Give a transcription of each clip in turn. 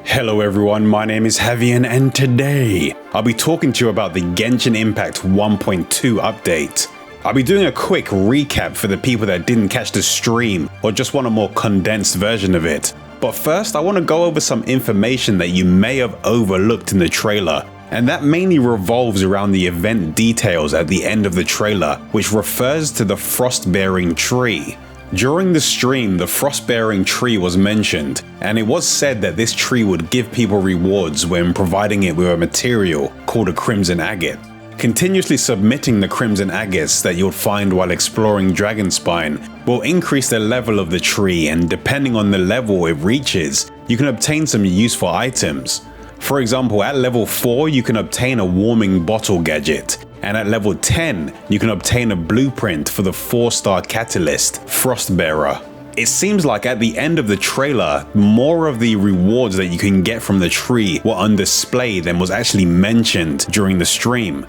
Hello everyone, my name is Havian and today I'll be talking to you about the Genshin Impact 1.2 update. I'll be doing a quick recap for the people that didn't catch the stream or just want a more condensed version of it. But first I want to go over some information that you may have overlooked in the trailer, and that mainly revolves around the event details at the end of the trailer, which refers to the frost-bearing tree. During the stream, the frost-bearing tree was mentioned, and it was said that this tree would give people rewards when providing it with a material called a crimson agate. Continuously submitting the crimson agates that you'll find while exploring Dragonspine will increase the level of the tree, and depending on the level it reaches, you can obtain some useful items. For example, at level 4 you can obtain a warming bottle gadget, and at level 10 you can obtain a blueprint for the 4-star catalyst, Frostbearer. It seems like at the end of the trailer, more of the rewards that you can get from the tree were on display than was actually mentioned during the stream.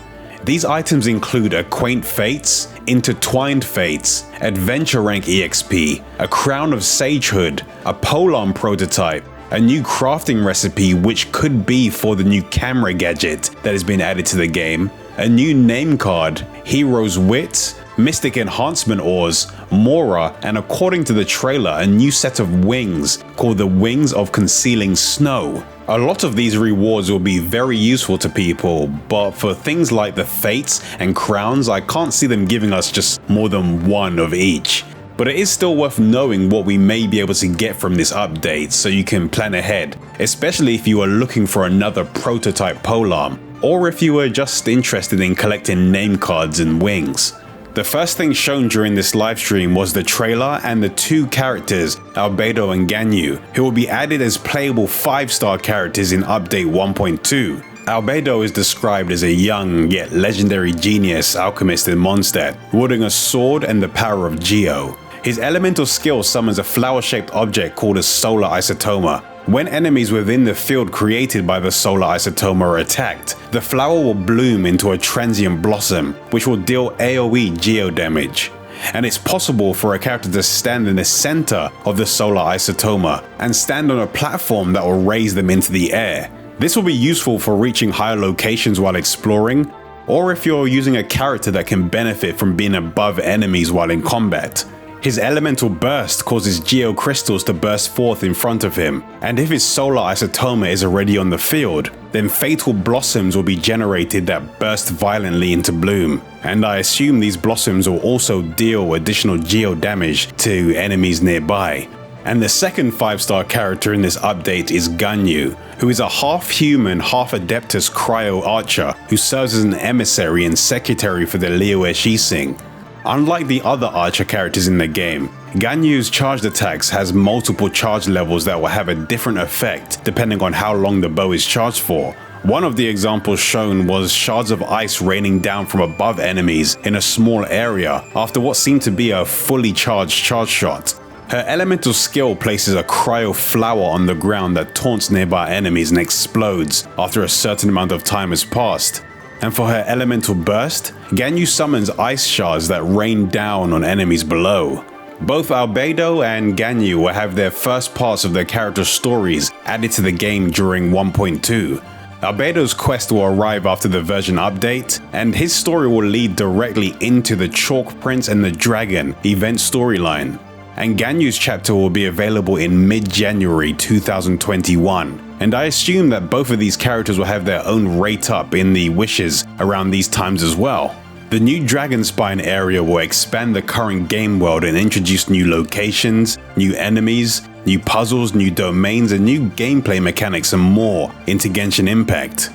These items include Acquaint Fates, Intertwined Fates, Adventure Rank EXP, a Crown of Sagehood, a Polearm prototype, a new crafting recipe which could be for the new camera gadget that has been added to the game, a new name card, Hero's Wit, Mystic Enhancement Ores, Mora, and according to the trailer, a new set of wings called the Wings of Concealing Snow. A lot of these rewards will be very useful to people, but for things like the Fates and Crowns, I can't see them giving us just more than one of each. But it is still worth knowing what we may be able to get from this update so you can plan ahead, especially if you are looking for another prototype polearm, or if you were just interested in collecting name cards and wings. The first thing shown during this livestream was the trailer and the two characters, Albedo and Ganyu, who will be added as playable 5-star characters in update 1.2. Albedo is described as a young yet legendary genius alchemist in Mondstadt, wielding a sword and the power of Geo. His elemental skill summons a flower-shaped object called a solar isotoma. When enemies within the field created by the solar isotoma are attacked, the flower will bloom into a transient blossom, which will deal AoE geo damage. And it's possible for a character to stand in the center of the solar isotoma and stand on a platform that will raise them into the air. This will be useful for reaching higher locations while exploring, or if you're using a character that can benefit from being above enemies while in combat. His elemental burst causes geocrystals to burst forth in front of him, and if his solar isotoma is already on the field, then fatal blossoms will be generated that burst violently into bloom, and I assume these blossoms will also deal additional geo damage to enemies nearby. And the second 5-star character in this update is Ganyu, who is a half-human, half-adeptus cryo archer who serves as an emissary and secretary for the Liyue Shising. Unlike the other archer characters in the game, Ganyu's charged attacks has multiple charge levels that will have a different effect depending on how long the bow is charged for. One of the examples shown was shards of ice raining down from above enemies in a small area after what seemed to be a fully charged charge shot. Her elemental skill places a cryo flower on the ground that taunts nearby enemies and explodes after a certain amount of time has passed. And for her elemental burst, Ganyu summons ice shards that rain down on enemies below. Both Albedo and Ganyu will have their first parts of their character stories added to the game during 1.2. Albedo's quest will arrive after the version update, and his story will lead directly into the Chalk Prince and the Dragon event storyline. And Ganyu's chapter will be available in mid-January 2021. And I assume that both of these characters will have their own rate up in the wishes around these times as well. The new Dragonspine area will expand the current game world and introduce new locations, new enemies, new puzzles, new domains, and new gameplay mechanics and more into Genshin Impact.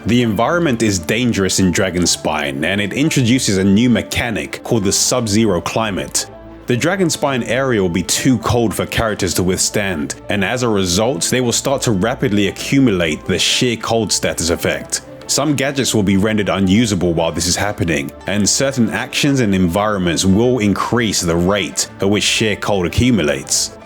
The environment is dangerous in Dragonspine, and it introduces a new mechanic called the Sub-Zero climate. The Dragonspine area will be too cold for characters to withstand, and as a result, they will start to rapidly accumulate the sheer cold status effect. Some gadgets will be rendered unusable while this is happening, and certain actions and environments will increase the rate at which sheer cold accumulates.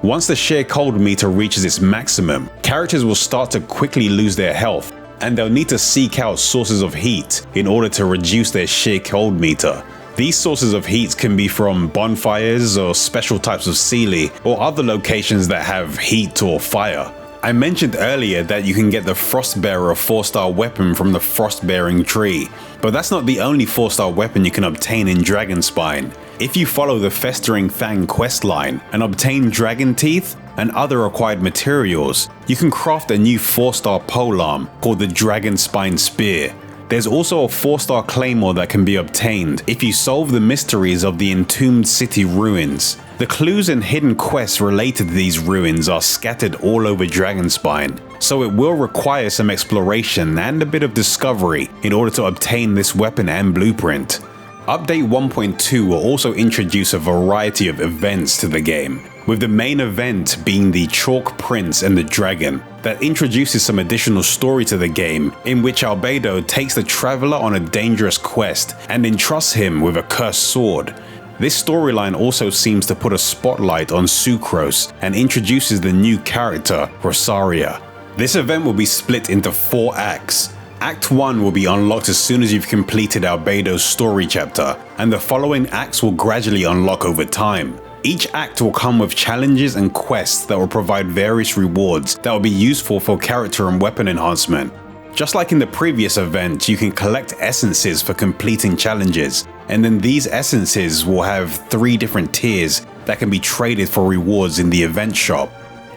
Once the sheer cold meter reaches its maximum, characters will start to quickly lose their health, and they'll need to seek out sources of heat in order to reduce their sheer cold meter. These sources of heat can be from bonfires or special types of sealy or other locations that have heat or fire. I mentioned earlier that you can get the Frostbearer 4-star weapon from the Frostbearing tree, but that's not the only 4-star weapon you can obtain in Dragonspine. If you follow the Festering Fang questline and obtain dragon teeth and other required materials, you can craft a new 4-star polearm called the Dragonspine Spear. There's also a 4-star claymore that can be obtained if you solve the mysteries of the Entombed City ruins. The clues and hidden quests related to these ruins are scattered all over Dragonspine, so it will require some exploration and a bit of discovery in order to obtain this weapon and blueprint. Update 1.2 will also introduce a variety of events to the game, with the main event being the Chalk Prince and the Dragon, that introduces some additional story to the game, in which Albedo takes the traveler on a dangerous quest and entrusts him with a cursed sword. This storyline also seems to put a spotlight on Sucrose and introduces the new character, Rosaria. This event will be split into 4 acts. Act 1 will be unlocked as soon as you've completed Albedo's story chapter, and the following acts will gradually unlock over time. Each act will come with challenges and quests that will provide various rewards that will be useful for character and weapon enhancement. Just like in the previous event, you can collect essences for completing challenges, and then these essences will have 3 different tiers that can be traded for rewards in the event shop.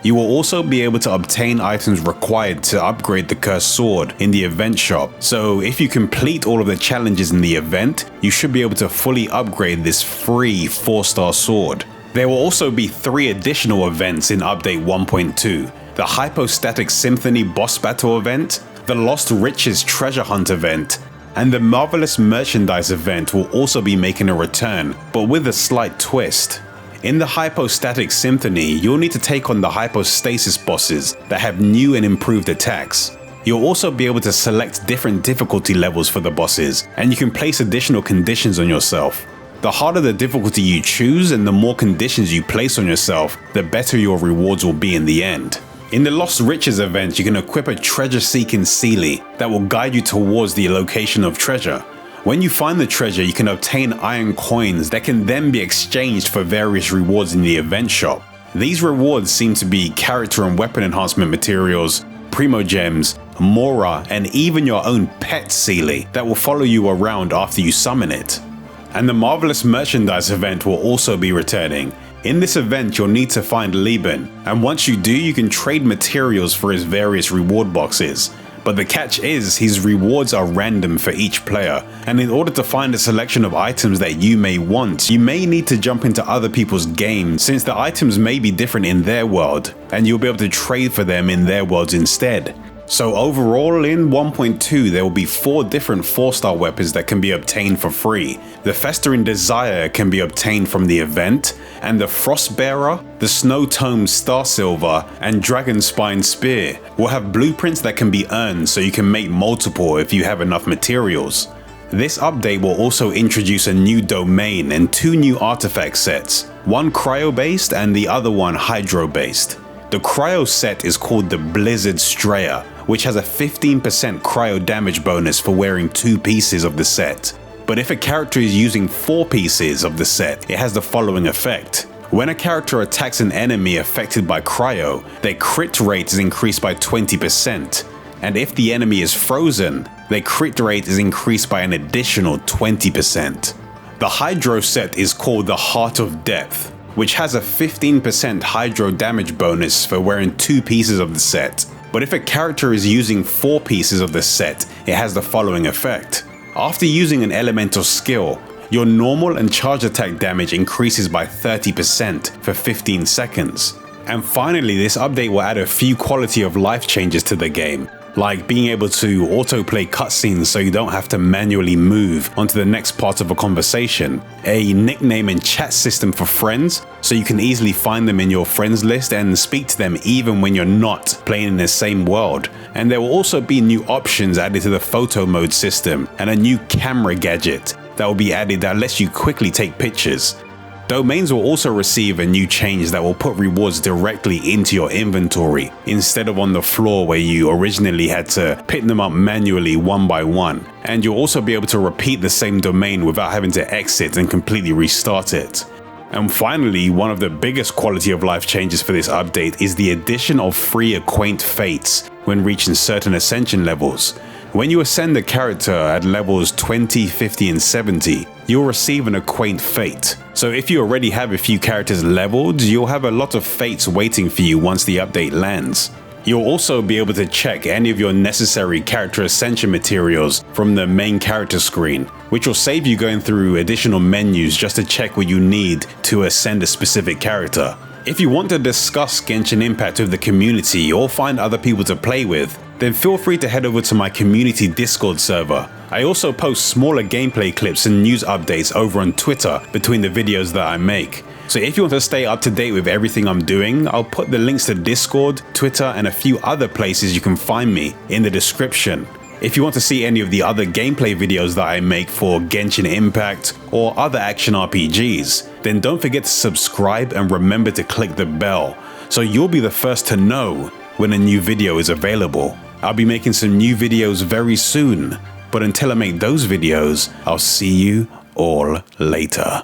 You will also be able to obtain items required to upgrade the cursed sword in the event shop, so if you complete all of the challenges in the event, you should be able to fully upgrade this free 4-star sword. There will also be 3 additional events in Update 1.2, the Hypostatic Symphony boss battle event, the Lost Riches treasure hunt event, and the Marvelous Merchandise event will also be making a return, but with a slight twist. In the Hypostatic Symphony, you'll need to take on the Hypostasis bosses that have new and improved attacks. You'll also be able to select different difficulty levels for the bosses, and you can place additional conditions on yourself. The harder the difficulty you choose and the more conditions you place on yourself, the better your rewards will be in the end. In the Lost Riches event, you can equip a treasure-seeking Seelie that will guide you towards the location of treasure. When you find the treasure, you can obtain iron coins that can then be exchanged for various rewards in the event shop. These rewards seem to be character and weapon enhancement materials, primogems, mora, and even your own pet Seelie that will follow you around after you summon it. And the Marvelous Merchandise event will also be returning. In this event, you'll need to find Lieben, and once you do, you can trade materials for his various reward boxes. But the catch is, his rewards are random for each player, and in order to find a selection of items that you may want, you may need to jump into other people's games, since the items may be different in their world, and you'll be able to trade for them in their worlds instead. So overall, in 1.2, there will be 4 different 4-star weapons that can be obtained for free. The Festering Desire can be obtained from the event, and the Frostbearer, the Snow Tome Star Silver, and Dragonspine Spear will have blueprints that can be earned, so you can make multiple if you have enough materials. This update will also introduce a new domain and 2 new artifact sets, one cryo-based and the other one hydro-based. The cryo set is called the Blizzard Strayer, which has a 15% cryo damage bonus for wearing 2 pieces of the set. But if a character is using 4 pieces of the set, it has the following effect. When a character attacks an enemy affected by cryo, their crit rate is increased by 20%, and if the enemy is frozen, their crit rate is increased by an additional 20%. The Hydro set is called the Heart of Depth, which has a 15% hydro damage bonus for wearing 2 pieces of the set. But if a character is using 4 pieces of the set, it has the following effect. After using an elemental skill, your normal and charge attack damage increases by 30% for 15 seconds. And finally, this update will add a few quality of life changes to the game, like being able to autoplay cutscenes so you don't have to manually move onto the next part of a conversation, a nickname and chat system for friends so you can easily find them in your friends list and speak to them even when you're not playing in the same world. And there will also be new options added to the photo mode system and a new camera gadget that will be added that lets you quickly take pictures. Domains will also receive a new change that will put rewards directly into your inventory instead of on the floor where you originally had to pick them up manually one by one. And you'll also be able to repeat the same domain without having to exit and completely restart it. And finally, one of the biggest quality of life changes for this update is the addition of free acquaint fates when reaching certain ascension levels. When you ascend a character at levels 20, 50 and 70, you'll receive an acquaint fate. So if you already have a few characters leveled, you'll have a lot of fates waiting for you once the update lands. You'll also be able to check any of your necessary character ascension materials from the main character screen, which will save you going through additional menus just to check what you need to ascend a specific character. If you want to discuss Genshin Impact with the community or find other people to play with, then feel free to head over to my community Discord server. I also post smaller gameplay clips and news updates over on Twitter between the videos that I make. So if you want to stay up to date with everything I'm doing, I'll put the links to Discord, Twitter and a few other places you can find me in the description. If you want to see any of the other gameplay videos that I make for Genshin Impact or other action RPGs, then don't forget to subscribe and remember to click the bell so you'll be the first to know when a new video is available. I'll be making some new videos very soon, but until I make those videos, I'll see you all later.